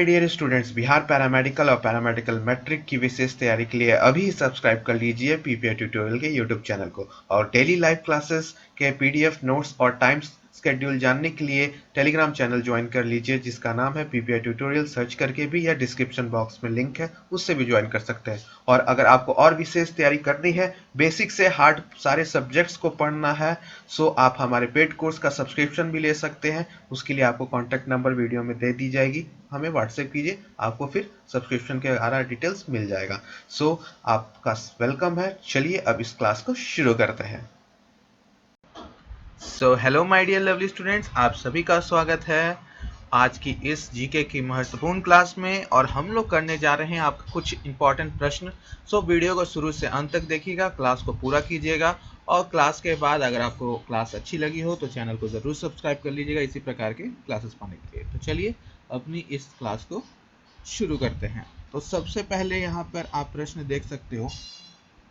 My dear students, Bihar paramedical और paramedical matric की विशेष तैयारी के लिए अभी सब्सक्राइब कर लीजिए पीपीआई ट्यूटोरियल के यूट्यूब चैनल को। और डेली लाइव क्लासेस के पीडीएफ नोट्स और टाइम शेड्यूल जानने के लिए टेलीग्राम चैनल ज्वाइन कर लीजिए जिसका नाम है पीपीआई ट्यूटोरियल। सर्च करके भी या डिस्क्रिप्शन बॉक्स में लिंक है, उससे भी ज्वाइन कर सकते हैं। और अगर आपको और विशेष तैयारी करनी है, बेसिक से हार्ड सारे सब्जेक्ट्स को पढ़ना है, सो आप हमारे पेड कोर्स का सब्सक्रिप्शन भी ले सकते हैं। उसके लिए आपको कॉन्टैक्ट नंबर वीडियो में दे दी जाएगी, हमें व्हाट्सएप कीजिए, आपको फिर सब्सक्रिप्शन के सारा डिटेल्स मिल जाएगा। सो आपका वेलकम है। चलिए अब इस क्लास को शुरू करते हैं। So hello my dear lovely students, आप सभी का स्वागत है आज की इस जीके की महत्वपूर्ण क्लास में। और हम लोग करने जा रहे हैं आपका कुछ इंपॉर्टेंट प्रश्न। सो वीडियो को शुरू से अंत तक देखिएगा, क्लास को पूरा कीजिएगा। और क्लास के बाद अगर आपको क्लास अच्छी लगी हो तो चैनल को ज़रूर सब्सक्राइब कर लीजिएगा इसी प्रकार के क्लासेस पाने के लिए। तो चलिए अपनी इस क्लास को शुरू करते हैं। तो सबसे पहले यहाँ पर आप प्रश्न देख सकते हो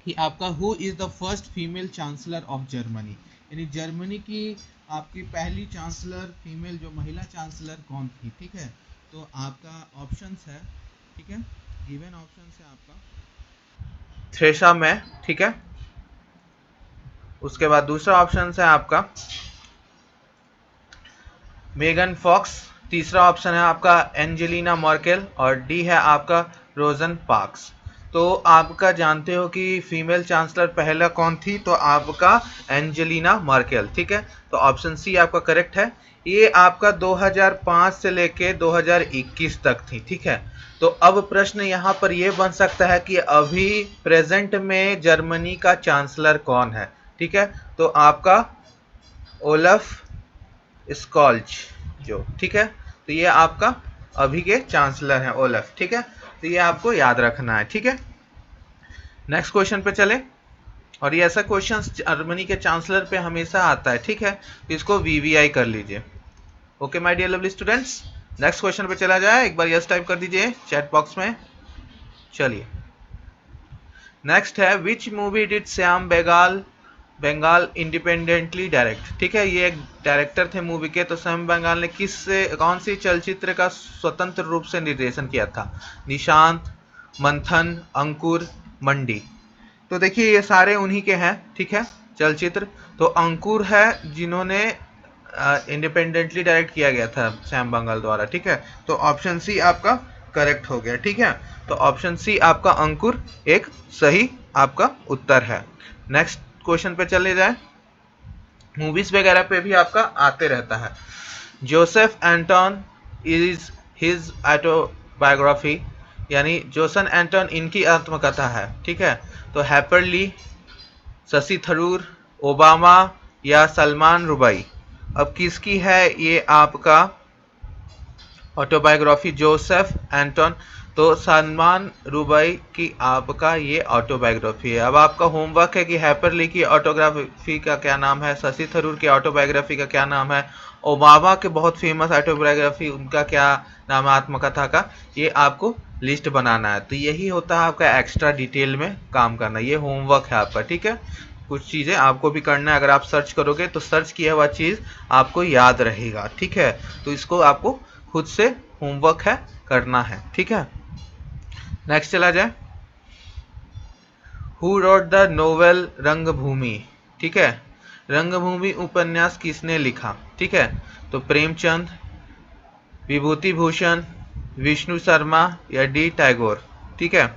कि आपका who is the first female chancellor of Germany, यानी जर्मनी की आपकी पहली चांसलर फीमेल जो महिला चांसलर कौन थी। ठीक है, तो आपका ऑप्शंस है, ठीक है, गिवन ऑप्शंस है आपका थ्रेसा मै, ठीक है। उसके बाद दूसरा ऑप्शन है आपका मेगन फॉक्स, तीसरा ऑप्शन है आपका एंजेलिना मर्केल और डी है आपका रोजन पार्क्स। तो आपका जानते हो कि फीमेल चांसलर पहला कौन थी, तो आपका एंजेलिना मर्केल, ठीक है। तो ऑप्शन सी आपका करेक्ट है। ये आपका 2005 से लेके 2021 तक थी, ठीक है। तो अब प्रश्न यहाँ पर यह बन सकता है कि अभी प्रेजेंट में जर्मनी का चांसलर कौन है, ठीक है। तो आपका ओलफ स्कॉल्ज जो, ठीक है। तो ये आपका अभी के चांसलर हैं ओलफ, ठीक है। तो ये आपको याद रखना है, ठीक है। नेक्स्ट क्वेश्चन पे चले। और ये ऐसा क्वेश्चन जर्मनी के चांसलर पे हमेशा आता है, ठीक है। तो इसको वीवीआई कर लीजिए। Okay my dear lovely students, next question पे चला जाए। एक बार यस टाइप कर दीजिए चैट बॉक्स में। चलिए नेक्स्ट है which movie did Shyam Bengal independently direct, ठीक है। ये एक डायरेक्टर थे मूवी के। तो श्याम बेंगाल ने कौन सी चलचित्र का स्वतंत्र रूप से निर्देशन किया था। निशांत, मंथन, अंकुर, मंडी। तो देखिए ये सारे उन्हीं के हैं, ठीक है, चलचित्र। तो अंकुर है जिन्होंने इंडिपेंडेंटली डायरेक्ट किया गया था श्याम बेंगाल द्वारा, ठीक है। तो ऑप्शन सी आपका करेक्ट हो गया, ठीक है। तो ऑप्शन सी आपका अंकुर एक सही आपका उत्तर है। नेक्स्ट क्वेश्चन पे चले जाए। मूवीज वगैरह पे भी आपका आते रहता है। Joseph Anton is his autobiography, यानी जोसन एंटन इनकी आत्मकथा है, ठीक है। तो हैपरली, शशि थरूर, ओबामा या सलमान रुबाई, अब किसकी है ये आपका ऑटोबायोग्राफी जोसेफ एंटन। तो सलमान रुबाई की आपका ये ऑटोबायोग्राफी है। अब आपका होमवर्क है कि हैपरली की ऑटोग्राफी का क्या नाम है, शशि थरूर की ऑटोबायोग्राफी का क्या नाम है, ओबामा के बहुत फेमस ऑटोबायोग्राफी उनका क्या नाम है आत्मकथा का, ये आपको लिस्ट बनाना है। तो यही होता है आपका एक्स्ट्रा डिटेल में काम करना, ये होमवर्क है आपका, ठीक है। कुछ चीज़ें आपको भी करना है, अगर आप सर्च करोगे तो सर्च किया हुआ चीज़ आपको याद रहेगा, ठीक है। तो इसको आपको खुद से होमवर्क है करना है, ठीक है। नेक्स्ट चला जाए। हु रोट द नोवेल रंगभूमि, ठीक है। रंगभूमि उपन्यास किसने लिखा, ठीक है। तो प्रेमचंद, विभूति भूषण, विष्णु शर्मा या डी टैगोर, ठीक है।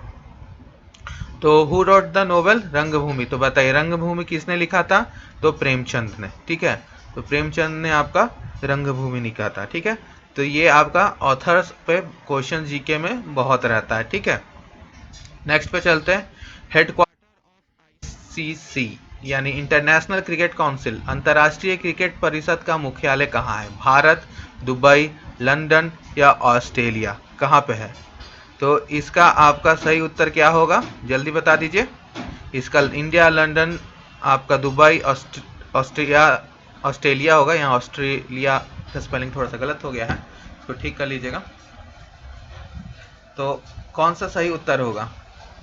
तो हु रोट द नोवेल रंगभूमि, तो बताइए रंगभूमि किसने लिखा था, तो प्रेमचंद ने, ठीक है। तो प्रेमचंद ने आपका रंगभूमि लिखा था, ठीक है। तो ये आपका ऑथर्स पे क्वेश्चन जीके में बहुत रहता है, ठीक है। नेक्स्ट पे चलते हैं। हेडक्वार्टर आईसीसी यानी इंटरनेशनल क्रिकेट काउंसिल, अंतर्राष्ट्रीय क्रिकेट परिषद का मुख्यालय कहाँ है। भारत, दुबई, लंदन या ऑस्ट्रेलिया, कहाँ पे है। तो इसका आपका सही उत्तर क्या होगा, जल्दी बता दीजिए। इसका इंडिया, लंदन, आपका दुबई, ऑस्ट्रेलिया होगा। यहाँ ऑस्ट्रेलिया का स्पेलिंग थोड़ा सा गलत हो गया है, इसको ठीक कर लीजिएगा। तो कौन सा सही उत्तर होगा,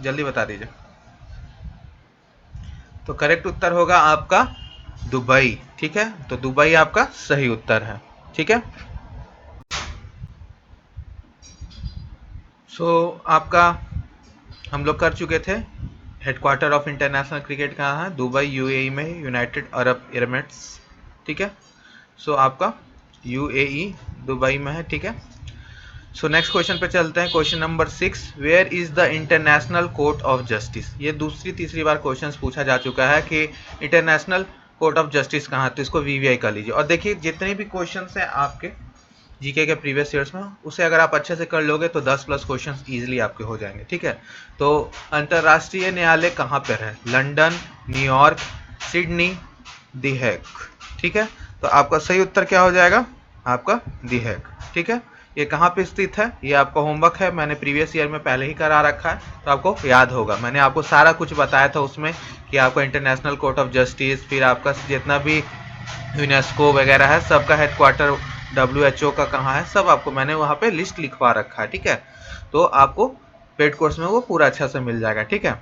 जल्दी बता दीजिए। तो करेक्ट उत्तर होगा आपका दुबई, ठीक है। तो दुबई आपका सही उत्तर है, ठीक है। आपका हम लोग कर चुके थे। हेडक्वार्टर ऑफ इंटरनेशनल क्रिकेट कहाँ है? दुबई यूएई में, यूनाइटेड अरब एमिरेट्स। ठीक है, आपका यूएई दुबई में है। ठीक है, नेक्स्ट क्वेश्चन पे चलते हैं। Question number 6, where is the International Court of Justice? ये दूसरी तीसरी बार क्वेश्चन पूछा जा चुका है कि इंटरनेशनल कोर्ट ऑफ जस्टिस कहाँ है, तो इसको वीवीआई कर लीजिए। और देखिए जितने भी क्वेश्चन हैं आपके जीके के प्रीवियस ईयर्स में, उसे अगर आप अच्छे से कर लोगे तो 10 प्लस क्वेश्चन इजीली आपके हो जाएंगे। ठीक है, तो अंतर्राष्ट्रीय न्यायालय कहाँ पर है? लंदन, न्यूयॉर्क, सिडनी, दी हेग। ठीक है, तो आपका सही उत्तर क्या हो जाएगा? आपका दी हेग। ठीक है, ये कहाँ पे स्थित है? ये आपका होमवर्क है, मैंने प्रीवियस ईयर में पहले ही करा रखा है, तो आपको याद होगा। मैंने आपको सारा कुछ बताया था उसमें कि आपका इंटरनेशनल कोर्ट ऑफ जस्टिस, फिर आपका जितना भी यूनेस्को वगैरह है सबका हेडक्वार्टर WHO का कहाँ है, सब आपको मैंने वहाँ पे लिस्ट लिखवा रखा है। ठीक है, तो आपको पेड कोर्स में वो पूरा अच्छा से मिल जाएगा। ठीक है,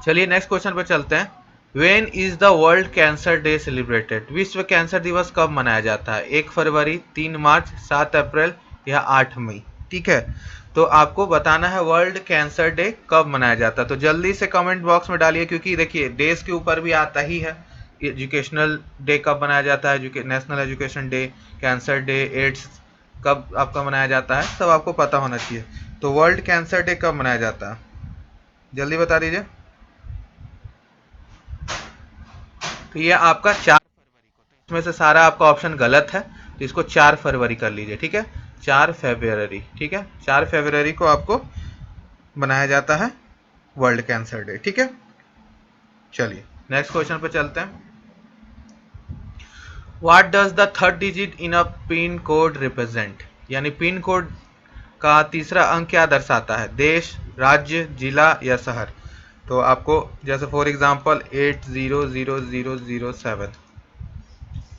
चलिए नेक्स्ट क्वेश्चन पे चलते हैं। When is the world cancer day celebrated? विश्व कैंसर दिवस कब मनाया जाता है? 1 फरवरी, 3 मार्च, 7 अप्रैल या 8 मई? ठीक है, तो आपको बताना है वर्ल्ड कैंसर डे कब मनाया जाता है। तो जल्दी से कमेंट बॉक्स में डालिए, क्योंकि देखिए डेज के ऊपर भी आता ही है। एजुकेशनल डे कब मनाया जाता है, National Education Day, Cancer Day, AIDS कब आपका मनाया जाता है, सब आपको पता होना चाहिए। तो वर्ल्ड कैंसर डे कब मनाया जाता है, जल्दी बता दीजिए। तो ये आपका 4 फरवरी को, तो इसमें से सारा आपका ऑप्शन गलत है, तो इसको 4 फरवरी कर लीजिए। ठीक है, 4 फरवरी। ठीक है, 4 फरवरी को आपको बनाया जाता है वर्ल्ड कैंसर डे। ठीक है, चलिए नेक्स्ट क्वेश्चन पे चलते हैं। What does the third digit in a pin code represent? यानी पिन कोड का तीसरा अंक क्या दर्शाता है? देश, राज्य, जिला या शहर? तो आपको जैसे फॉर एग्जांपल 800007,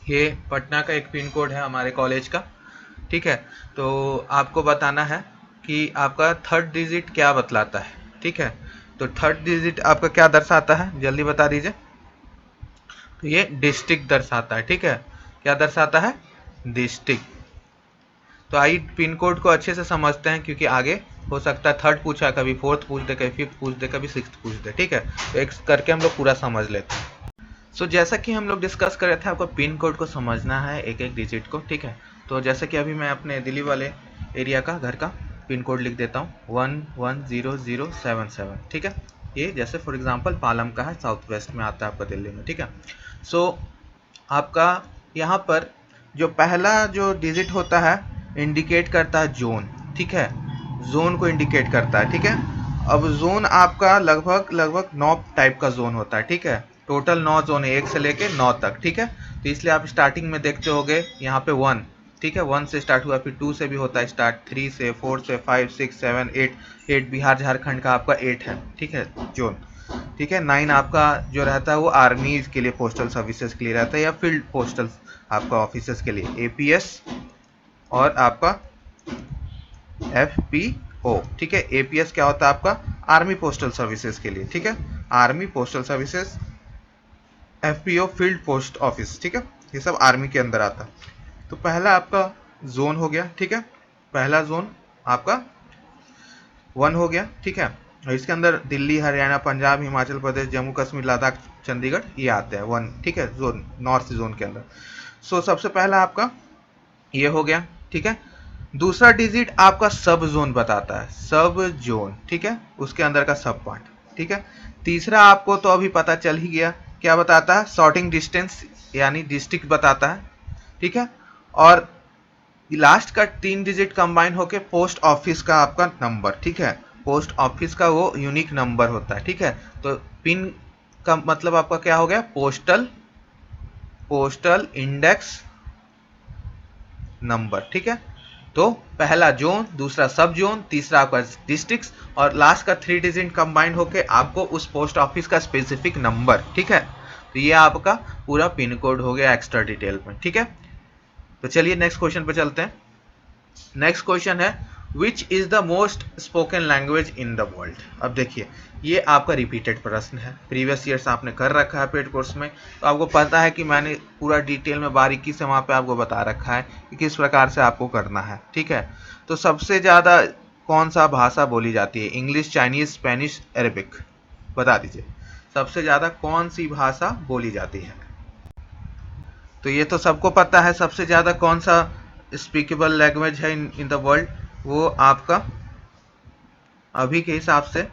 ये पटना का एक पिन कोड है हमारे कॉलेज का। ठीक है, तो आपको बताना है कि आपका थर्ड डिजिट क्या बतलाता है। ठीक है, तो थर्ड डिजिट आपका क्या दर्शाता है, जल्दी बता दीजिए। तो ये डिस्ट्रिक्ट दर्शाता है। ठीक है, क्या दर्शाता है? डिस्ट्रिक्ट। तो आइए पिन कोड को अच्छे से समझते हैं, क्योंकि आगे हो सकता है थर्ड पूछा, कभी फोर्थ पूछ दे, कभी फिफ्थ पूछ दे, कभी सिक्स्थ पूछ दे। ठीक है, तो एक करके हम लोग पूरा समझ लेते हैं। जैसा कि हम लोग डिस्कस कर रहे थे, आपको पिन कोड को समझना है एक एक डिजिट को। ठीक है, तो जैसे कि अभी मैं अपने दिल्ली वाले एरिया का घर का पिन कोड लिख देता हूँ 110077। ठीक है, ये जैसे फॉर एग्जांपल पालम का है, साउथ वेस्ट में आता है आपका दिल्ली में। ठीक है, आपका यहाँ पर जो पहला जो डिजिट होता है इंडिकेट करता है जोन। ठीक है, जोन को इंडिकेट करता है। ठीक है, अब जोन आपका लगभग 9 टाइप का जोन होता है। ठीक है, टोटल 9 जोन है, 1 से लेके 9 तक। ठीक है, तो इसलिए आप स्टार्टिंग में देखते होगे यहाँ पे 1। ठीक है, 1 से स्टार्ट हुआ, फिर 2 से भी होता है स्टार्ट, 3 से, 4 से, 5, 6, 7, 8 बिहार झारखंड का आपका 8 है। ठीक है, जोन। ठीक है, 9 आपका जो रहता है वो आर्मी के लिए, पोस्टल सर्विसेज के लिए रहता है, या फील्ड पोस्टल आपका ऑफिसर्स के लिए, एपीएस और आपका एफपीओ। ठीक है, एपीएस क्या होता है आपका? आर्मी पोस्टल सर्विसेज के लिए। ठीक है, army postal services, FPO field post office. ठीक है, ये सब आर्मी के अंदर आता है। तो पहला आपका जोन हो गया। ठीक है, पहला जोन आपका 1 हो गया। ठीक है, और इसके अंदर दिल्ली, हरियाणा, पंजाब, हिमाचल प्रदेश, जम्मू कश्मीर, लद्दाख, चंडीगढ़ ये आते हैं 1। ठीक है, जोन, नॉर्थ जोन के अंदर। सबसे पहला आपका ये हो गया। ठीक है, दूसरा डिजिट आपका सब जोन बताता है, सब जोन। ठीक है, उसके अंदर का सब पार्ट। ठीक है, तीसरा आपको तो अभी पता चल ही गया, क्या बताता है? सॉर्टिंग डिस्टेंस यानी डिस्ट्रिक्ट बताता है। ठीक है, और लास्ट का 3 डिजिट कंबाइन होके पोस्ट ऑफिस का आपका नंबर। ठीक है, पोस्ट ऑफिस का वो यूनिक नंबर होता है। ठीक है, तो पिन का मतलब आपका क्या हो गया? Postal index number. ठीक है, तो पहला जोन, दूसरा सब जोन, तीसरा आपका डिस्ट्रिक्ट, और लास्ट का 3 डिजिट कंबाइंड होके आपको उस पोस्ट ऑफिस का स्पेसिफिक नंबर। ठीक है, तो ये आपका पूरा पिन कोड हो गया एक्स्ट्रा डिटेल में। ठीक है, तो चलिए नेक्स्ट क्वेश्चन पे चलते हैं। नेक्स्ट क्वेश्चन है which is the most spoken language in the world? अब देखिए ये आपका रिपीटेड प्रश्न है, प्रीवियस ईयर्स आपने कर रखा है पेड कोर्स में, तो आपको पता है कि मैंने पूरा डिटेल में बारीकी से वहाँ पे आपको बता रखा है कि किस प्रकार से आपको करना है। ठीक है, तो सबसे ज़्यादा कौन सा भाषा बोली जाती है? English, Chinese, Spanish, Arabic? बता दीजिए सबसे ज्यादा कौन सी भाषा बोली जाती है? तो ये तो सबको पता है, सबसे ज्यादा कौन सा स्पीकेबल लैंग्वेज है इन द वर्ल्ड? वो आपका अभी के हिसाब से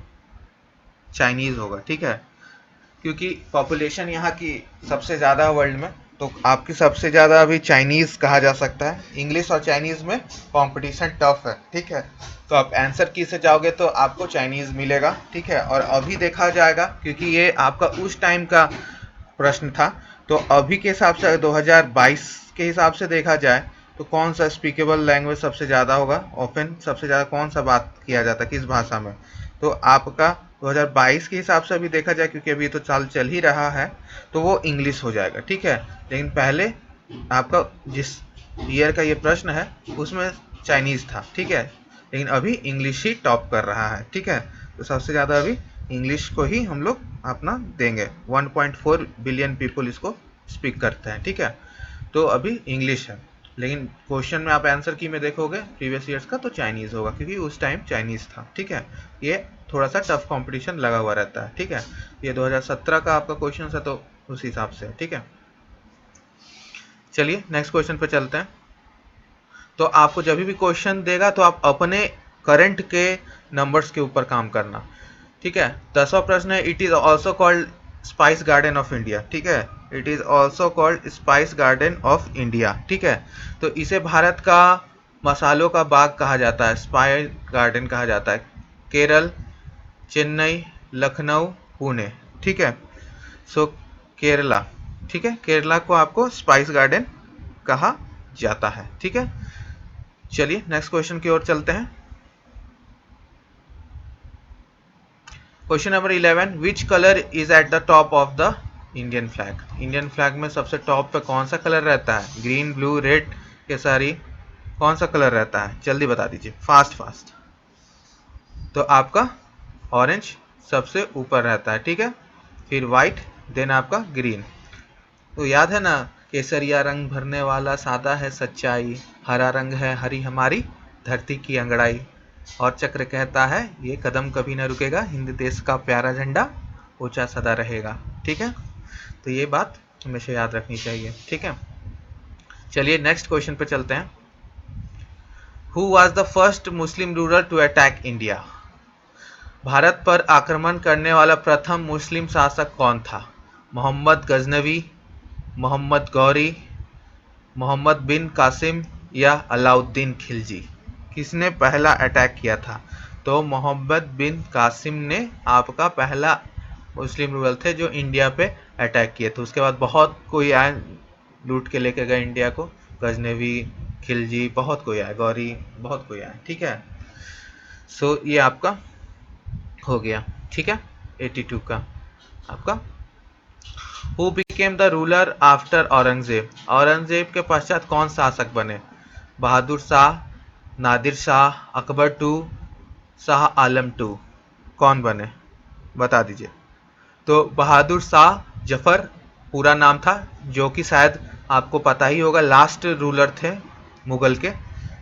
चाइनीज होगा, ठीक है, क्योंकि पॉपुलेशन यहाँ की सबसे ज़्यादा वर्ल्ड में, तो आपकी सबसे ज़्यादा अभी चाइनीज़ कहा जा सकता है। इंग्लिश और चाइनीज़ में कंपटीशन टफ है, ठीक है, तो आप आंसर की से जाओगे तो आपको चाइनीज़ मिलेगा, ठीक है। और अभी देखा जाएगा, क्योंकि ये आपका उस टाइम का प्रश्न था, तो अभी के हिसाब से 2022 के हिसाब से देखा जाए तो कौन सा स्पीकेबल लैंग्वेज सबसे ज़्यादा होगा? ऑफन सबसे ज़्यादा कौन सा बात किया जाता है किस भाषा में? तो आपका 2022 के हिसाब से अभी देखा जाए, क्योंकि अभी तो साल चल ही रहा है, तो वो इंग्लिश हो जाएगा, ठीक है। लेकिन पहले आपका जिस ईयर का ये प्रश्न है उसमें चाइनीज़ था, ठीक है, लेकिन अभी इंग्लिश ही टॉप कर रहा है, ठीक है। तो सबसे ज़्यादा अभी इंग्लिश को ही हम लोग अपना देंगे। 1.4 बिलियन पीपल इसको स्पीक करते हैं, ठीक है, तो अभी इंग्लिश है। लेकिन क्वेश्चन में आप आंसर की में देखोगे प्रीवियस ईयर्स का, तो चाइनीज़ होगा, क्योंकि उस टाइम चाइनीज़ था, ठीक है। ये थोड़ा सा टफ कंपटीशन लगा हुआ रहता है, ठीक है। ये 2017 का आपका क्वेश्चन है, तो उस हिसाब से, ठीक है। चलिए नेक्स्ट क्वेश्चन पे चलते हैं। तो आपको जब भी क्वेश्चन देगा तो आप अपने करंट के नंबर्स के ऊपर काम करना, ठीक है। 10वां प्रश्न है, it is also called spice garden of India, ठीक है, it is also called spice garden of India, ठीक है। तो इसे भारत का मसालों का बाग कहा जाता है, स्पाइस गार्डन कहा जाता है। केरल, चेन्नई, लखनऊ, पुणे, ठीक है। सो केरला, ठीक है, केरला को आपको स्पाइस गार्डन कहा जाता है, ठीक है। चलिए नेक्स्ट क्वेश्चन की ओर चलते हैं। Question number 11, which colour is at the top of the Indian flag? Indian flag में सबसे टॉप पे कौन सा कलर रहता है? ग्रीन, ब्लू, रेड, केसरी, कौन सा कलर रहता है? जल्दी बता दीजिए, फास्ट फास्ट। तो आपका ऑरेंज सबसे ऊपर रहता है, ठीक है, फिर वाइट, देन आपका ग्रीन। तो याद है ना, केसरिया रंग भरने वाला सादा है सच्चाई, हरा रंग है हरी हमारी धरती की अंगड़ाई, और चक्र कहता है ये कदम कभी ना रुकेगा, हिंद देश का प्यारा झंडा ऊंचा सदा रहेगा, ठीक है। तो ये बात हमेशा याद रखनी चाहिए, ठीक है। चलिए नेक्स्ट क्वेश्चन पे चलते हैं। Who was the first Muslim ruler to attack India? Bharat पर आक्रमण करने वाला प्रथम मुस्लिम शासक कौन था? मोहम्मद गजनवी, मोहम्मद गौरी, मोहम्मद बिन कासिम या अलाउद्दीन खिलजी? किसने पहला अटैक किया था? तो मोहम्मद बिन कासिम ने आपका पहला मुस्लिम रूलर थे जो इंडिया पे अटैक किए थे। उसके बाद बहुत कोई आए लूट के लेके गए इंडिया को, गजनवी, खिलजी, बहुत कोई आए, गौरी, बहुत कोई आए, ठीक है। सो ये आपका हो गया, ठीक है, 82 का आपका। Who became the ruler after Aurangzeb? Aurangzeb के पश्चात कौन शासक बने? बहादुर शाह, नादिर शाह, अकबर टू, शाह आलम टू, कौन बने? बता दीजिए। तो बहादुर शाह जफर पूरा नाम था, जो कि शायद आपको पता ही होगा, लास्ट रूलर थे मुगल के।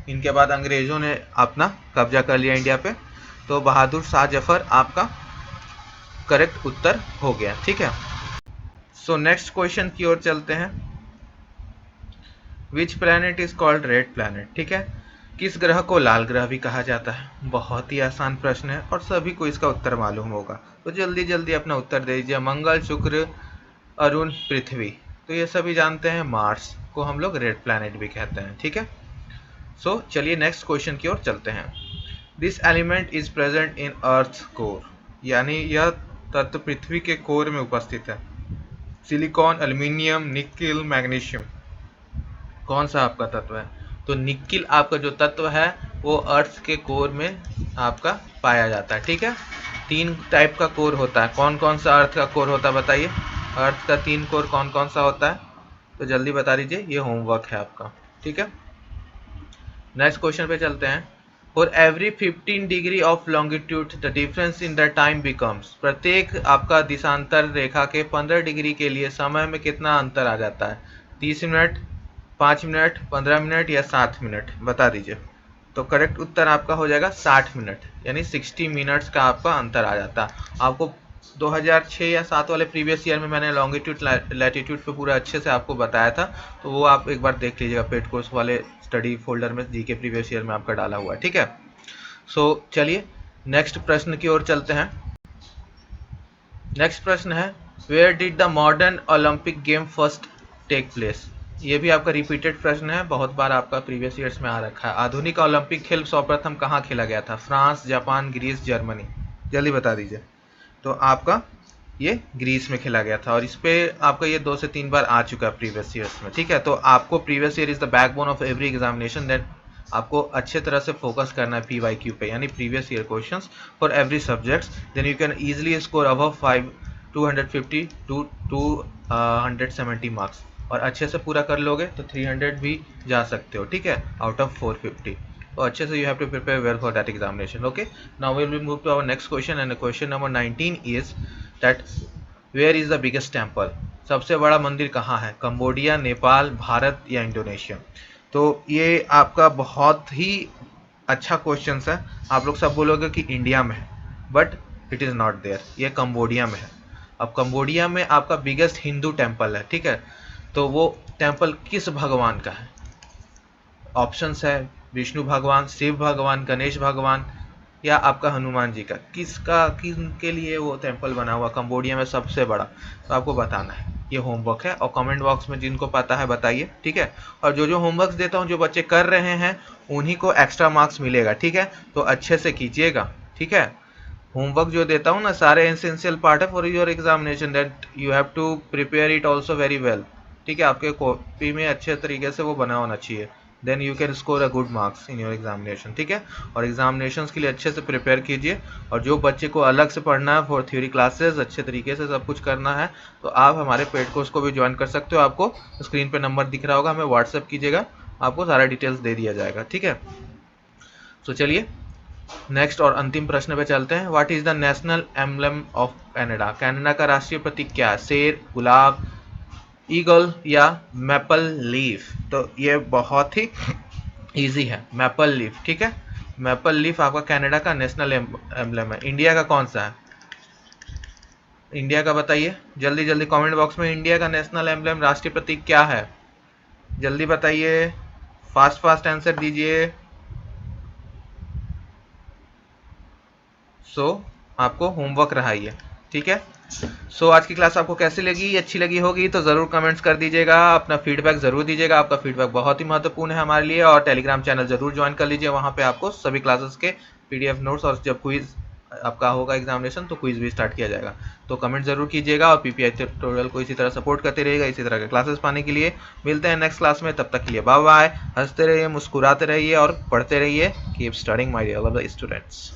इनके बाद अंग्रेजों ने अपना कब्जा कर लिया इंडिया पे, तो बहादुर शाह जफर आपका करेक्ट उत्तर हो गया, ठीक है। सो नेक्स्ट क्वेश्चन की ओर चलते हैं। Which planet is called red planet? ठीक है, किस ग्रह को लाल ग्रह भी कहा जाता है? बहुत ही आसान प्रश्न है और सभी को इसका उत्तर मालूम होगा, तो जल्दी जल्दी अपना उत्तर दे दीजिए। मंगल, शुक्र, अरुण, पृथ्वी, तो ये सभी जानते हैं। मार्स को हम लोग रेड प्लैनेट भी कहते हैं, ठीक है। सो चलिए नेक्स्ट क्वेश्चन की ओर चलते हैं। This element is present in earth core, यानी यह तत्व पृथ्वी के कोर में उपस्थित है। सिलिकॉन, एल्यूमिनियम, निकिल, मैग्नीशियम, कौन सा आपका तत्व है? तो निकिल आपका जो तत्व है वो अर्थ के कोर में आपका पाया जाता है, ठीक है। 3 टाइप का कोर होता है। कौन कौन सा अर्थ का कोर होता है बताइए? अर्थ का 3 कोर कौन कौन सा होता है? तो जल्दी बता दीजिए, ये होमवर्क है आपका, ठीक है। नेक्स्ट क्वेश्चन पे चलते हैं। For every 15 degree of longitude the difference in the time becomes, प्रत्येक आपका दिशांतर रेखा के 15 डिग्री के लिए समय में कितना अंतर आ जाता है? 30 मिनट, 5 मिनट, 15 मिनट या 7 मिनट? बता दीजिए। तो करेक्ट उत्तर आपका हो जाएगा 60 मिनट, यानी 60 मिनट्स का आपका अंतर आ जाता है। आपको 2006 या 7 वाले प्रीवियस ईयर में मैंने लॉन्गिट्यूड लैटिट्यूड पे पूरा अच्छे से आपको बताया था, तो वो आप एक बार देख लीजिएगा, पेड कोर्स वाले स्टडी फोल्डर में जीके प्रीवियस ईयर में आपका डाला हुआ है, ठीक है। सो चलिए नेक्स्ट प्रश्न की ओर चलते हैं। नेक्स्ट प्रश्न है, where did the modern Olympic game first take place. ये भी आपका रिपीटेड प्रश्न है, बहुत बार आपका प्रीवियस ईयर्स में आ रखा है। आधुनिक ओलंपिक खेल सर्वप्रथम कहाँ खेला गया था? फ्रांस, जापान, ग्रीस, जर्मनी, जल्दी बता दीजिए। तो आपका ये ग्रीस में खेला गया था, और इस पे आपका ये 2 से 3 बार आ चुका है प्रीवियस ईयर्स में, ठीक है। तो आपको previous year is the backbone of every examination, that आपको अच्छे तरह से फोकस करना है PYQ पे, यानी previous year questions for every subjects, then you can easily score above 250 to 270 marks, और अच्छे से पूरा कर लोगे तो 300 भी जा सकते हो, ठीक है, आउट ऑफ 450। तो अच्छे से you have to prepare well for that examination. Okay, now we will move to our next question, and question number 19 is that where is the biggest temple. सबसे बड़ा मंदिर कहाँ है? कंबोडिया, नेपाल, भारत या इंडोनेशिया? तो ये आपका बहुत ही अच्छा क्वेश्चन है। आप लोग सब बोलोगे कि इंडिया में है, but it is not there, ये कंबोडिया में है। अब कंबोडिया में आपका बिगेस्ट हिंदू टेम्पल है, ठीक है। तो वो टेम्पल किस भगवान का है? ऑप्शंस है विष्णु भगवान, शिव भगवान, गणेश भगवान या आपका हनुमान जी का। किसके लिए वो टेम्पल बना हुआ कंबोडिया में सबसे बड़ा, तो आपको बताना है। ये होमवर्क है, और कमेंट बॉक्स में जिनको पता है बताइए, ठीक है। और जो होमवर्क देता हूँ, जो बच्चे कर रहे हैं उन्हीं को एक्स्ट्रा मार्क्स मिलेगा, ठीक है। तो अच्छे से कीजिएगा, ठीक है। होमवर्क जो देता हूँ ना, सारे एसेंशियल पार्ट है for your examination, that you have to prepare it also very well, ठीक है। आपके कॉपी में अच्छे तरीके से वो बना होना चाहिए, then you can score a good marks in your examination, ठीक है। और एग्जामिनेशन के लिए अच्छे से प्रिपेयर कीजिए। और जो बच्चे को अलग से पढ़ना है फॉर थ्योरी क्लासेस, अच्छे तरीके से सब कुछ करना है, तो आप हमारे पेड कोर्स को भी ज्वाइन कर सकते हो। आपको स्क्रीन पे नंबर दिख रहा होगा, हमें व्हाट्सएप कीजिएगा, आपको सारा डिटेल्स दे दिया जाएगा, ठीक है। तो चलिए नेक्स्ट और अंतिम प्रश्न पे चलते हैं। What is the national emblem of Canada. Canada का राष्ट्रीय प्रतीक क्या है? शेर, गुलाब, ईगल या मैपल लीफ? तो ये बहुत ही इजी है, मैपल लीफ, ठीक है। मैपल लीफ आपका कनाडा का नेशनल एम्बलम है। इंडिया का कौन सा है? इंडिया का बताइए जल्दी जल्दी कमेंट बॉक्स में। इंडिया का नेशनल एम्बलम, राष्ट्रीय प्रतीक क्या है? जल्दी बताइए, फास्ट फास्ट आंसर दीजिए। सो आपको होमवर्क रहा ये, ठीक है। सो आज की क्लास आपको कैसी लगी? अच्छी लगी होगी तो ज़रूर कमेंट्स कर दीजिएगा, अपना फीडबैक ज़रूर दीजिएगा। आपका फीडबैक बहुत ही महत्वपूर्ण है हमारे लिए। और टेलीग्राम चैनल ज़रूर ज्वाइन कर लीजिए, वहाँ पे आपको सभी क्लासेस के PDF नोट्स, और जब क्विज आपका होगा एग्जामिनेशन तो क्विज भी स्टार्ट किया जाएगा। तो कमेंट ज़रूर कीजिएगा, और PPI ट्यूटोरियल को इसी तरह सपोर्ट करते रहिएगा। इसी तरह के क्लासेस पाने के लिए मिलते हैं नेक्स्ट क्लास में, तब तक के लिए बाय बाय। हंसते रहिए, मुस्कुराते रहिए और पढ़ते रहिए। Keep studying my dear students.